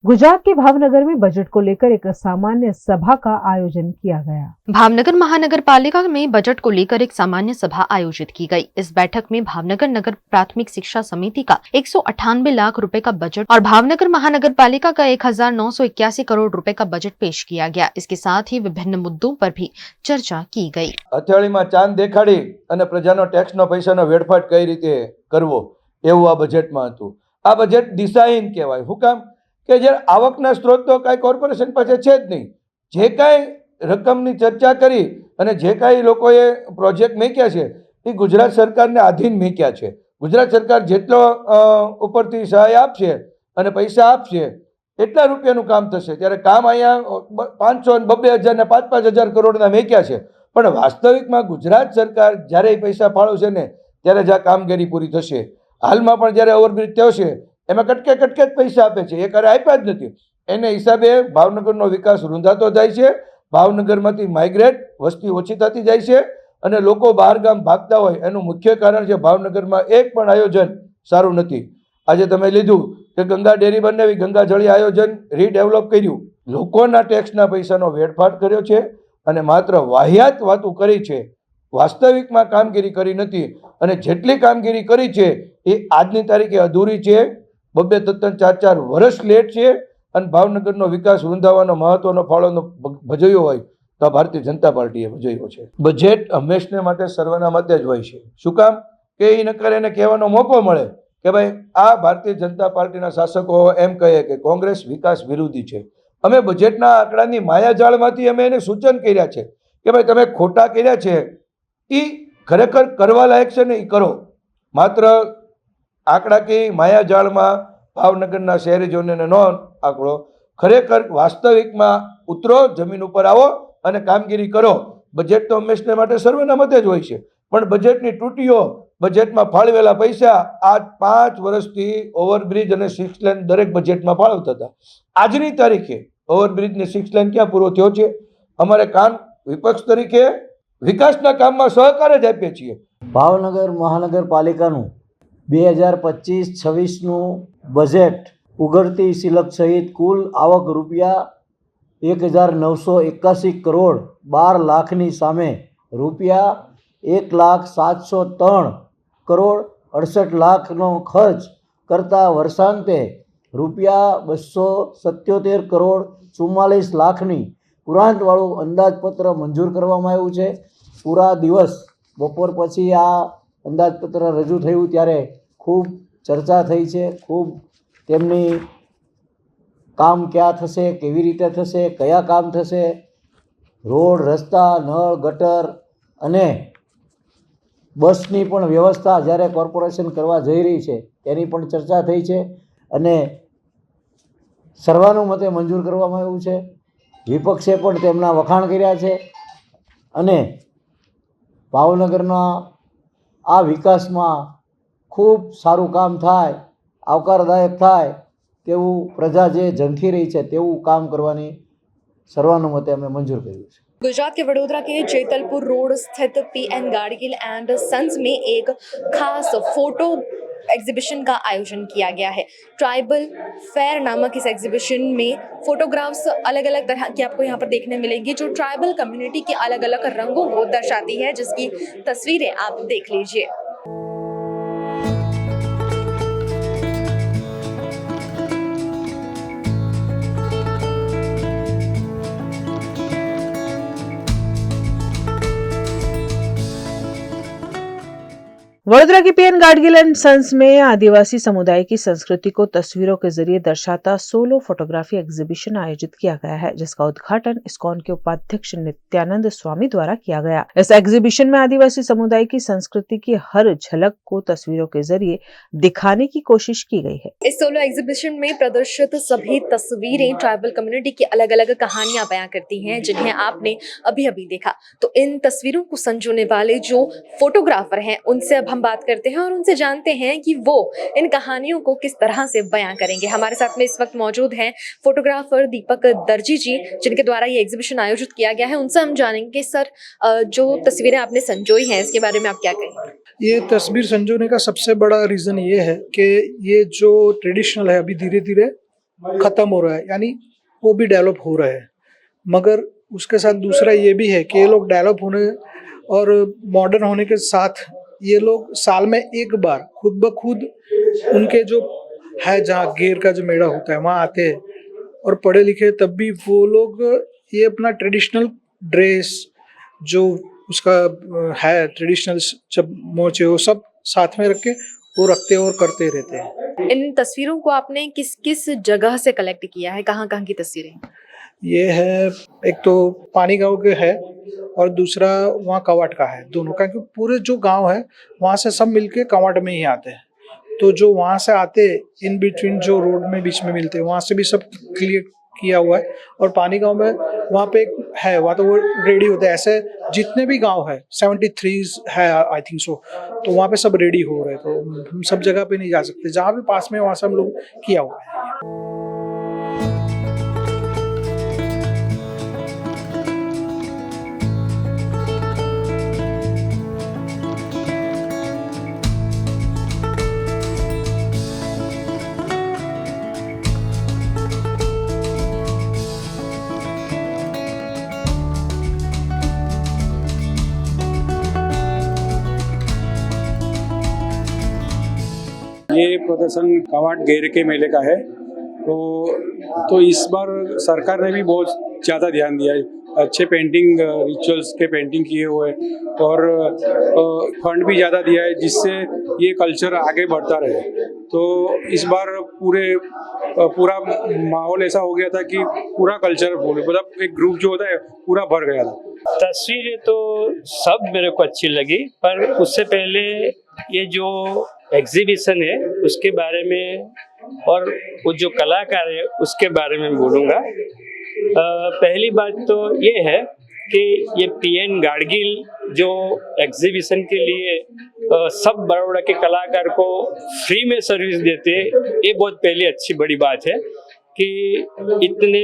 गुजरात के भावनगर में बजट को लेकर एक सामान्य सभा का आयोजन किया गया। भावनगर महानगर पालिका में बजट को लेकर एक सामान्य सभा आयोजित की गई। इस बैठक में भावनगर नगर प्राथमिक शिक्षा समिति का 198 लाख रुपए का बजट और भावनगर महानगर पालिका का 1981 करोड़ रुपए का बजट पेश किया गया। इसके साथ ही विभिन्न मुद्दों पर भी चर्चा की गई। हथेळीमां चांद देखाड़ी अने प्रजानो टेक्सनो पैसानो वेडफाट कई रीते करवो एवुं आ बजेटमां हतुं। आ बजेट दिशाहीन कहेवाय। शुं काम के जे आवकना स्त्रोत तो कांई कोर्पोरेशन पासे छे ज नहीं। जे कांई रकमनी चर्चा करी अने जे कांई लोकोए प्रोजेक्ट मूक्या छे ए गुजरात सरकारने आधीन मूक्या छे। गुजरात सरकार जेटलो उपरथी सहाय आपशे अने पैसा आपशे એટલા રૂપિયાનું કામ થશે। ત્યારે કામ અહીંયા 500 અને 2,000 ને 5,000 કરોડના મૂક્યા છે, પણ વાસ્તવિકમાં ગુજરાત સરકાર જ્યારે પૈસા ફાળવશે ને ત્યારે જ આ કામગીરી પૂરી થશે। હાલમાં પણ જ્યારે ઓવરબ્રિજ થયો છે એમાં કટકે જ પૈસા આપે છે, એ કરે આપ્યા જ નથી। એને હિસાબે ભાવનગરનો વિકાસ રૂંધાતો જાય છે। ભાવનગરમાંથી માઇગ્રેટ વસ્તી ઓછી થતી જાય છે અને લોકો બહાર ગામ ભાગતા હોય એનું મુખ્ય કારણ છે ભાવનગરમાં એક પણ આયોજન સારું નથી। આજે તમે લીધું કે ગંગા ડેરી બનાવી, ગંગા જળી આયોજન રીડેવલપ કર્યું, લોકોના ટેક્સના પૈસાનો વેડફાટ કર્યો છે અને માત્ર વાહિયાત વાતો કરી છે। વાસ્તવિકમાં કામગીરી કરી નથી અને જેટલી કામગીરી કરી છે એ આજની તારીખે અધૂરી છે। 2-3, 4 વર્ષ લેટ છે અને ભાવનગરનો વિકાસ રૂંધાવાનો મહત્વનો ફાળો ભજવ્યો હોય તો ભારતીય જનતા પાર્ટીએ ભજવ્યો છે। બજેટ હંમેશને માટે સર્વના મતે જ હોય છે। શું કામ કે એ નકર એને કહેવાનો મોકો મળે કે ભાઈ આ ભારતીય જનતા પાર્ટીના શાસકો એમ કહે કે કોંગ્રેસ વિકાસ વિરોધી છે। અમે બજેટના આંકડાની માયાજાળમાંથી અમે એને સૂચન કર્યા છે કે ભાઈ તમે ખોટા કર્યા છે એ ખરેખર કરવા લાયક છે ને એ કરો। માત્ર આંકડાકીય માયાજાળમાં ભાવનગરના શહેરીજનોને ન આંકડો, ખરેખર વાસ્તવિકમાં ઉતરો, જમીન ઉપર આવો અને કામગીરી કરો। બજેટ તો હંમેશને માટે સર્વના મતે જ હોય છે, પણ બજેટની તૂટીઓ, બજેટમાં ફાળવેલા પૈસા આ 5 વર્ષથી ઓવરબ્રિજ અને 6 લેન દરેક બજેટમાં ફાળવતા હતા। આજની તારીખે ઓવરબ્રિજ ને 6 લેન ક્યાં પૂરો થયો છે? અમારે કામ વિપક્ષ તરીકે વિકાસના કામમાં સહકાર જ આપીએ છીએ। ભાવનગર મહાનગરપાલિકાનું 2025-26નું બજેટ ઉઘડતી સિલક સહિત કુલ આવક રૂપિયા 1,981 કરોડ 12 લાખની સામે રૂપિયા 1,0703 કરોડ 68 લાખનો ખર્ચ કરતા વર્ષાંતે રૂપિયા 277 કરોડ 44 લાખની પુરાંતવાળું અંદાજપત્ર મંજૂર કરવામાં આવ્યું છે। પૂરા દિવસ બપોર પછી આ અંદાજપત્ર રજૂ થયું ત્યારે ખૂબ ચર્ચા થઈ છે। ખૂબ તેમની કામ ક્યાં થશે, કેવી રીતે થશે, કયા કામ થશે, રોડ, રસ્તા, નળ, ગટર અને બસની પણ વ્યવસ્થા જ્યારે કોર્પોરેશન કરવા જઈ રહી છે તેની પણ ચર્ચા થઈ છે અને સર્વાનુમતે મંજૂર કરવામાં આવ્યું છે। વિપક્ષે પણ તેમના વખાણ કર્યા છે અને ભાવનગરના આ વિકાસમાં ખૂબ સારું કામ થાય, આવકારદાયક થાય તેવું પ્રજા જે ઝંખી રહી છે તેવું કામ કરવાની સર્વાનુમતે અમે મંજૂર કર્યું છે। गुजरात के वडोदरा के जेतलपुर रोड स्थित पीएन गाडगिल एंड सन्स में एक खास फोटो एग्जीबिशन का आयोजन किया गया है। ट्राइबल फेयर नामक इस एग्जीबिशन में फोटोग्राफ्स अलग अलग तरह की आपको यहाँ पर देखने मिलेंगी, जो ट्राइबल कम्युनिटी के अलग अलग रंगों को दर्शाती है, जिसकी तस्वीरें आप देख लीजिए। वडोदरा की पीएन गाडगिल एंड सन्स में आदिवासी समुदाय की संस्कृति को तस्वीरों के जरिए दर्शाता सोलो फोटोग्राफी एग्जीबिशन आयोजित किया गया है, जिसका उद्घाटन इस्कॉन के उपाध्यक्ष नित्यानंद स्वामी द्वारा किया गया। इस एग्जीबिशन में आदिवासी समुदाय की संस्कृति की हर झलक को तस्वीरों के जरिए दिखाने की कोशिश की गई है। इस सोलो एग्जीबिशन में प्रदर्शित सभी तस्वीरें ट्राइबल कम्युनिटी की अलग अलग कहानियां बयां करती हैं, जिन्हें आपने अभी अभी देखा। तो इन तस्वीरों को संजोने वाले जो फोटोग्राफर हैं उनसे अब हम बात करते हैं और उनसे जानते हैं कि वो इन कहानियों को किस तरह से बयां करेंगे। हमारे साथ में इस वक्त मौजूद हैं फोटोग्राफर दीपक दर्जी जी, जिनके द्वारा ये एग्जीबिशन आयोजित किया गया है। उनसे हम जानेंगे सर, जो तस्वीरें आपने संजोई हैं इसके बारे में आप क्या कहेंगे? ये तस्वीर संजोने का सबसे बड़ा रीज़न ये है कि ये जो ट्रेडिशनल है अभी धीरे धीरे ख़त्म हो रहा है, यानी वो भी डेवलप हो रहा है। मगर उसके साथ दूसरा ये भी है कि ये लोग डेवलप होने और मॉडर्न होने के साथ ये लोग साल में एक बार खुद ब खुद उनके जो है जहाँ गेर का जो मेला होता है वहाँ आते हैं और पढ़े लिखे, तब भी वो लोग ये अपना ट्रेडिशनल ड्रेस जो उसका है ट्रेडिशनल जब मोचे वो सब साथ में रख के वो रखते और करते रहते हैं। इन तस्वीरों को आपने किस किस जगह से कलेक्ट किया है, कहाँ कहाँ की तस्वीरें? ये है एक तो पानी गांव के है और दूसरा वहाँ कवाट का है, दोनों का, क्योंकि पूरे जो गांव है वहाँ से सब मिलके कवाट में ही आते हैं। तो जो वहाँ से आते इन बिटवीन जो रोड में बीच में मिलते हैं वहाँ से भी सब क्लियर किया हुआ है। और पानी गांव में वहाँ पे एक है, वहाँ तो वो रेडी होते हैं। ऐसे जितने भी गांव है 73 है आई थिंक सो, तो वहाँ पे सब रेडी हो रहे हैं। तो हम सब जगह पे नहीं जा सकते, जहाँ भी पास में वहाँ से हम लोग किया हुआ है। ये प्रदर्शन कवाट गेर के मेले का है। तो इस बार सरकार ने भी बहुत ज़्यादा ध्यान दिया है, अच्छे पेंटिंग रिचुअल्स के पेंटिंग किए हुए और फंड भी ज़्यादा दिया है जिससे ये कल्चर आगे बढ़ता रहे। तो इस बार पूरा माहौल ऐसा हो गया था कि पूरा कल्चर मतलब एक ग्रुप जो होता है पूरा भर गया था। तस्वीरें तो सब मेरे को अच्छी लगी, पर उससे पहले ये जो एग्जीबिशन है उसके बारे में और वो जो कलाकार है उसके बारे में बोलूँगा। पहली बात तो ये है कि ये पीएन गाडगिल जो एग्जीबिशन के लिए सब बड़ोड़ा के कलाकार को फ्री में सर्विस देते हैं, ये बहुत पहली अच्छी बड़ी बात है कि इतने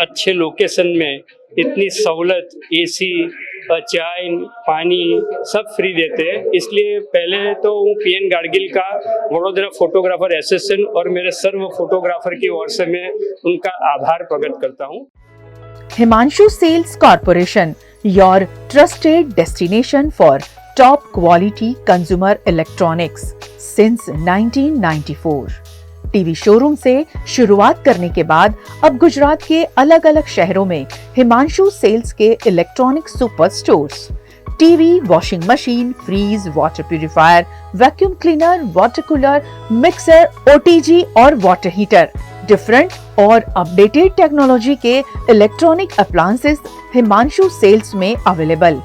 अच्छे लोकेशन में इतनी सहूलत, एसी, चाय, पानी सब फ्री देते हैं। इसलिए पहले तो पीएन गाडगिल का वडोदरा फोटोग्राफर एसोसिएशन और मेरे सर्व फोटोग्राफर की ओर से मैं उनका आभार प्रकट करता हूँ। Himanshu Sales Corporation, your trusted destination for top quality consumer electronics since 1994. TV showroom से शुरुआत करने के बाद अब गुजरात के अलग अलग शहरों में हिमांशु सेल्स के electronic super stores, TV, washing machine, fridge, water purifier, vacuum cleaner, water cooler, mixer, OTG और वाटर हीटर, डिफरेंट और अपडेटेड टेक्नोलॉजी के इलेक्ट्रॉनिक अप्लायंसेस हिमांशु सेल्स में अवेलेबल।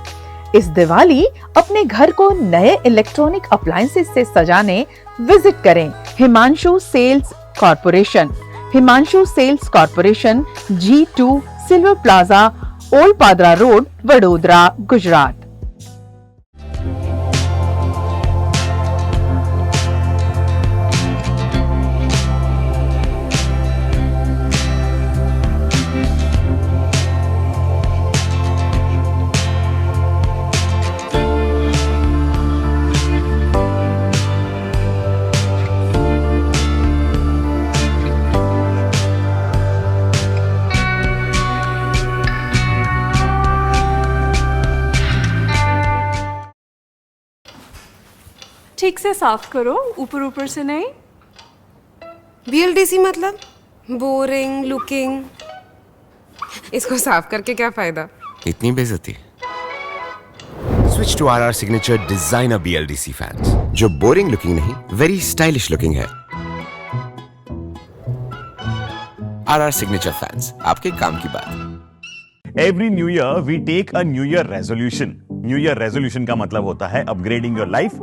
इस दिवाली अपने घर को नए इलेक्ट्रॉनिक अप्लायंसेस से सजाने विजिट करें Himanshu sales corporation. Himanshu sales corporation, G2 silver plaza, old Padra road, Vadodara, Gujarat. ठीक से साफ करो, ऊपर ऊपर से नहीं। VLDC मतलब बोरिंग लुकिंग, इसको साफ करके क्या फायदा? इतनी बेइज्जती। Switch to RR signature designer BLDC fans, जो बोरिंग लुकिंग नहीं, वेरी स्टाइलिश लुकिंग है। RR सिग्नेचर फैंस, आपके काम की बात। Every new year we take a new year resolution. New year resolution का मतलब होता है upgrading your life,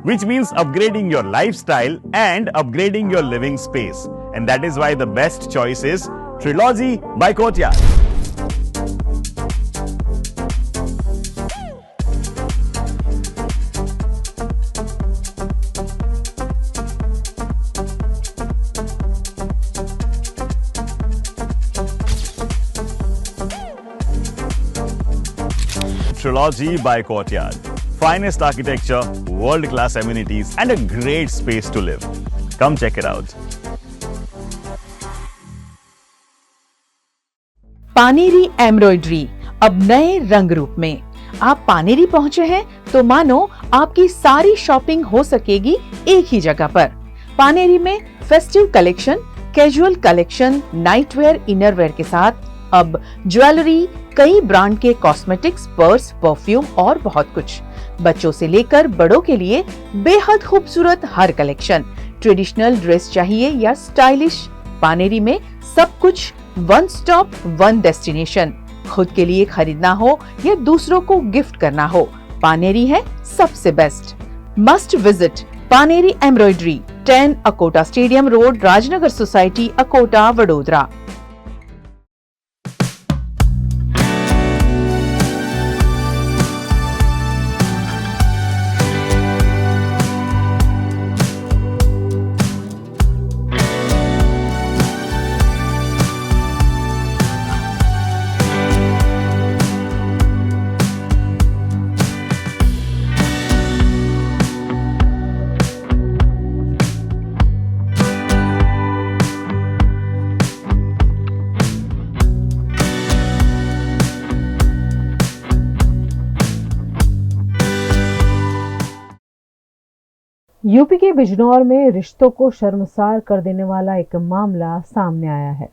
which means upgrading your lifestyle and upgrading your living space. And that is why the best choice is Trilogy by Courtyard. Trilogy by Courtyard. Finest architecture, world-class amenities, and a great space to live. Come check it out. Paneri embroidery अब नए रंग रूप में। आप पानेरी पहुंचे हैं तो मानो आपकी सारी शॉपिंग हो सकेगी एक ही जगह पर। पानेरी में festive collection, casual collection, nightwear, innerwear के साथ अब ज्वेलरी, कई ब्रांड के कॉस्मेटिक्स, पर्स, परफ्यूम और बहुत कुछ। बच्चों से लेकर बड़ों के लिए बेहद खूबसूरत हर कलेक्शन। ट्रेडिशनल ड्रेस चाहिए या स्टाइलिश, पानेरी में सब कुछ वन स्टॉप वन डेस्टिनेशन। खुद के लिए खरीदना हो या दूसरों को गिफ्ट करना हो, पानेरी है सबसे best. Must visit Paneri embroidery, 10 Akota stadium road, Rajnagar society, Akota, Vadodara. UP के बिजनौर में रिश्तों को शर्मसार कर देने वाला एक मामला सामने आया है।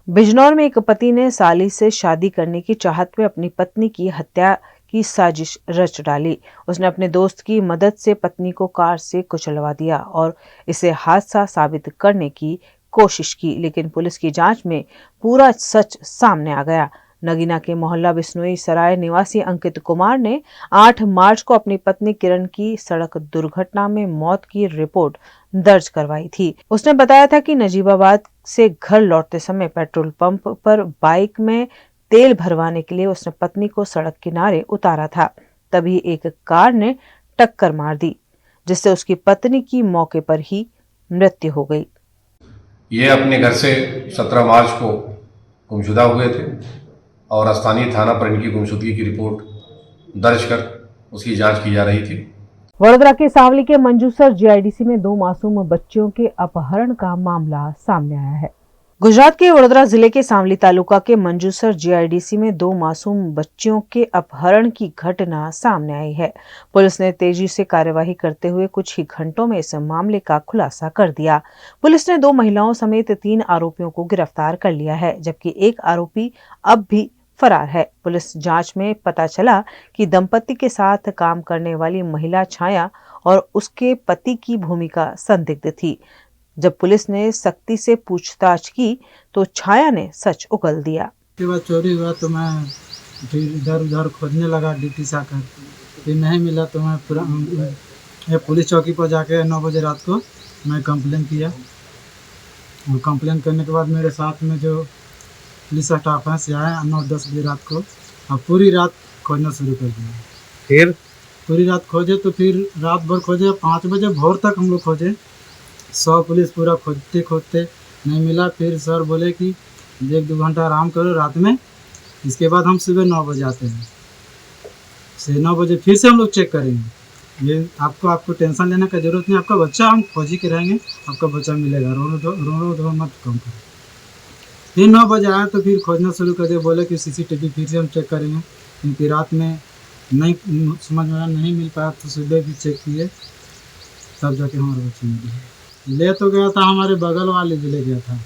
बिजनौर में एक पति ने साली से शादी करने की चाहत में अपनी पत्नी की हत्या की साजिश रच डाली। उसने अपने दोस्त की मदद से पत्नी को कार से कुचलवा दिया और इसे हादसा साबित करने की कोशिश की, लेकिन पुलिस की जांच में पूरा सच सामने आ गया। नगीना के मोहल्ला बिश्नोई सराय निवासी अंकित कुमार ने 8 मार्च को अपनी पत्नी किरण की सड़क दुर्घटना में मौत की रिपोर्ट दर्ज करवाई थी। उसने बताया था कि नजीबाबाद से घर लौटते समय पेट्रोल पंप पर बाइक में तेल भरवाने के लिए उसने पत्नी को सड़क किनारे उतारा था। तभी एक कार ने टक्कर मार दी, जिससे उसकी पत्नी की मौके पर ही मृत्यु हो गई। ये अपने घर से 17 मार्च को गुमशुदा हुए थे और स्थानीय थाना पर इनकी गुमशुदगी की रिपोर्ट दर्ज कर उसकी जांच की जा रही थी। वडोदरा के सांवली के मंजूसर जीआईडीसी में 2 मासूम बच्चियों के अपहरण का मामला सामने आया है। गुजरात के वडोदरा जिले के सांवली तालुका के मंजूसर जीआईडीसी में 2 मासूम बच्चियों के अपहरण की घटना सामने आई है। पुलिस ने तेजी से कार्यवाही करते हुए कुछ ही घंटों में इस मामले का खुलासा कर दिया। पुलिस ने 2 महिलाओं समेत 3 आरोपियों को गिरफ्तार कर लिया है, जबकि एक आरोपी अब भी फरार है। पुलिस जांच में पता चला कि दंपति के साथ काम करने वाली महिला छाया और उसके पति की भूमिका संदिग्ध थी। जब पुलिस ने सख्ती से पूछताछ की तो छाया ने सच उगल दिया। उसके बाद चोरी हुआ तो मैं फिर इधर उधर खोजने लगा ड्यूटी से आकर, फिर नहीं मिला तो मैं पूरा पुलिस चौकी पर जाके 9 बजे रात को मैं कंप्लेन किया। और कंप्लेन करने के बाद मेरे साथ में जो पुलिस स्टाफ है से आए 9-10 बजे रात को, और पूरी रात खोजना शुरू कर दिया। फिर पूरी रात खोजे तो फिर रात भर खोजे, 5 बजे भोर तक हम लोग खोजे। 100 पुलिस पूरा खोजते खोजते नहीं मिला। फिर सर बोले कि 1-2 घंटा आराम करो रात में, इसके बाद हम सुबह 9 बजे आते हैं। से 9 बजे फिर से हम लोग चेक करेंगे। ये आपको टेंशन लेने का जरूरत नहीं, आपका बच्चा हम खोजी के रहेंगे, आपका बच्चा मिलेगा, रो दो मत कम करो। फिर 9 बजे आया तो फिर खोजना शुरू कर दिया। बोले कि CCTV फिर से हम चेक करेंगे, क्योंकि रात में नहीं समझ में नहीं मिल पाया तो सुबह भी चेक किए, तब जाके हमारे बच्चे मिले। ले तो गया था, हमारे बगल वाले भी ले गया था।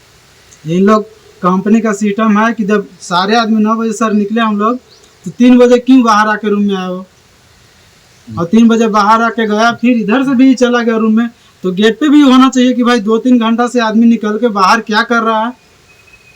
इन लोग कंपनी का सिस्टम है कि जब सारे आदमी 9 बजे सर निकले हम लोग, तो 3 बजे क्यों बाहर आके रूम में आए हो, और 3 बजे बाहर आके गया, फिर इधर से भी चला गया रूम में। तो गेट पे भी होना चाहिए कि भाई 2-3 घंटा से आदमी निकल के बाहर क्या कर रहा है।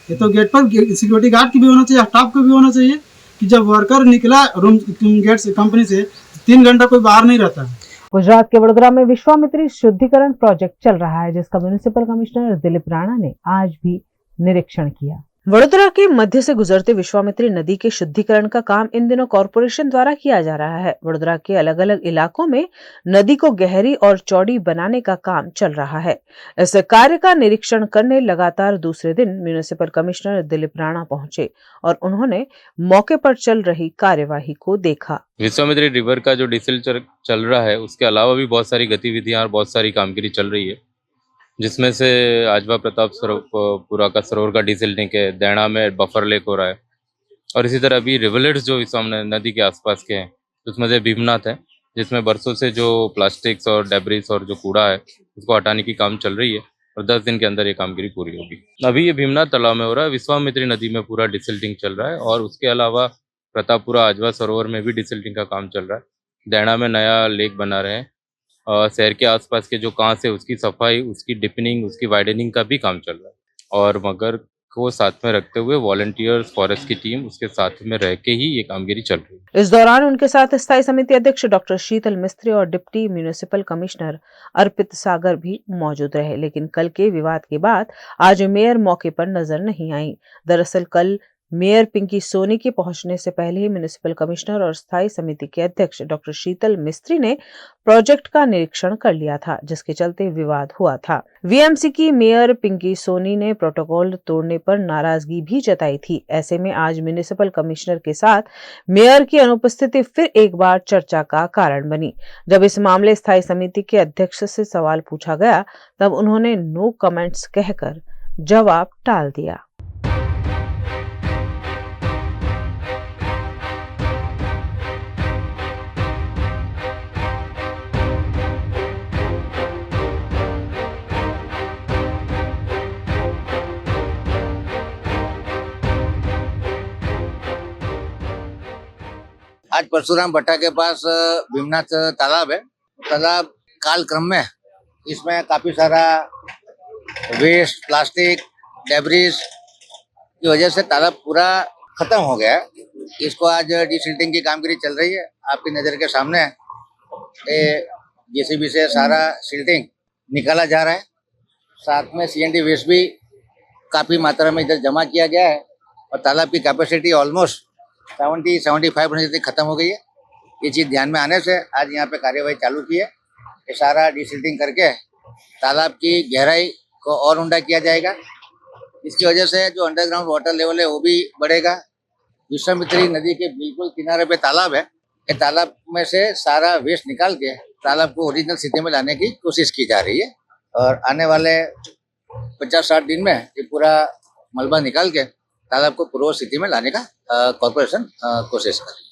ये तो गेट पर सिक्योरिटी गार्ड की भी होना चाहिए, स्टाफ को भी होना चाहिए कि जब वर्कर निकला रूम गेट से कंपनी से 3 घंटा कोई बाहर नहीं रहता। गुजरात के वडोदरा में विश्वामित्री शुद्धिकरण प्रोजेक्ट चल रहा है, जिसका म्युनिसिपल कमिश्नर दिलीप राणा ने आज भी निरीक्षण किया। वडोदरा के मध्य से गुजरते विश्वामित्री नदी के शुद्धिकरण का काम इन दिनों कॉरपोरेशन द्वारा किया जा रहा है। वडोदरा के अलग अलग इलाकों में नदी को गहरी और चौड़ी बनाने का काम चल रहा है। इस कार्य का निरीक्षण करने लगातार दूसरे दिन म्युनिसिपल कमिश्नर दिलीप राणा पहुंचे और उन्होंने मौके पर चल रही कार्यवाही को देखा। विश्वामित्री रिवर का जो डीजल चल रहा है, उसके अलावा भी बहुत सारी गतिविधियां और बहुत सारी कामगिरी चल रही है, जिसमें से आजवा प्रताप पुरा का सरोवर का डीजल टैंक है, दैणा में बफर लेक हो रहा है, और इसी तरह अभी रिवरलेट्स जो सामने नदी के आसपास के हैं, उसमें से भीमनाथ है, जिसमें बरसों से जो प्लास्टिक्स और डेब्रिस और जो कूड़ा है उसको हटाने की काम चल रही है और 10 दिन के अंदर ये कामगिरी पूरी होगी। अभी ये भीमनाथ तालाब में हो रहा है, विश्वामित्री नदी में पूरा डिसिल्टिंग चल रहा है और उसके अलावा प्रतापपुरा आजवा सरोवर में भी डिसिल्टिंग का काम चल रहा है। दैणा में नया लेक बना रहे हैं और शहर के आसपास के जो कांस है उसकी सफाई, उसकी डिपनिंग, उसकी वाइडनिंग का भी काम चल रहा है और मगर को साथ में रखते हुए वॉलंटियर्स, फॉरेस्ट की टीम उसके साथ में रह के ही ये कामगिरी चल रही है। इस दौरान उनके साथ स्थायी समिति अध्यक्ष डॉक्टर शीतल मिस्त्री और डिप्टी म्युनिसिपल कमिश्नर अर्पित सागर भी मौजूद रहे, लेकिन कल के विवाद के बाद आज मेयर मौके पर नजर नहीं आई। दरअसल कल मेयर पिंकी सोनी के पहुंचने से पहले ही म्युनिसिपल कमिश्नर और स्थायी समिति के अध्यक्ष डॉक्टर शीतल मिस्त्री ने प्रोजेक्ट का निरीक्षण कर लिया था, जिसके चलते विवाद हुआ था। वीएमसी की मेयर पिंकी सोनी ने प्रोटोकॉल तोड़ने पर नाराजगी भी जताई थी। ऐसे में आज म्युनिसिपल कमिश्नर के साथ मेयर की अनुपस्थिति फिर एक बार चर्चा का कारण बनी। जब इस मामले स्थायी समिति के अध्यक्ष से सवाल पूछा गया, तब उन्होंने नो कमेंट्स कहकर जवाब टाल दिया। आज परशुराम भट्टा के पास भीमनाथ तालाब है। तालाब काल क्रम में इसमें काफी सारा वेस्ट, प्लास्टिक, डेब्रिस की वजह से तालाब पूरा खत्म हो गया है। इसको आज डिसिल्टिंग की कामगिरी चल रही है, आपकी नजर के सामने। जेसीबी से सारा सिल्टिंग निकाला जा रहा है। साथ में सीएनडी वेस्ट भी काफी मात्रा में इधर जमा किया गया है और तालाब की कैपेसिटी ऑलमोस्ट 70-75% तक खत्म हो गई है। ये चीज़ ध्यान में आने से आज यहाँ पे कार्यवाही चालू की है। ये सारा डिसिल्टिंग करके तालाब की गहराई को और ऊंडा किया जाएगा। इसकी वजह से जो अंडरग्राउंड वाटर लेवल है वो भी बढ़ेगा। विश्वामित्री नदी के बिल्कुल किनारे पे तालाब है। ये तालाब में से सारा वेस्ट निकाल के तालाब को ओरिजिनल स्थिति में लाने की कोशिश की जा रही है और आने वाले 50-60 दिन में ये पूरा मलबा निकाल के तालाब को पूर्व स्थिति में लाने का कॉर्पोरेशन कोशिश कर रही है।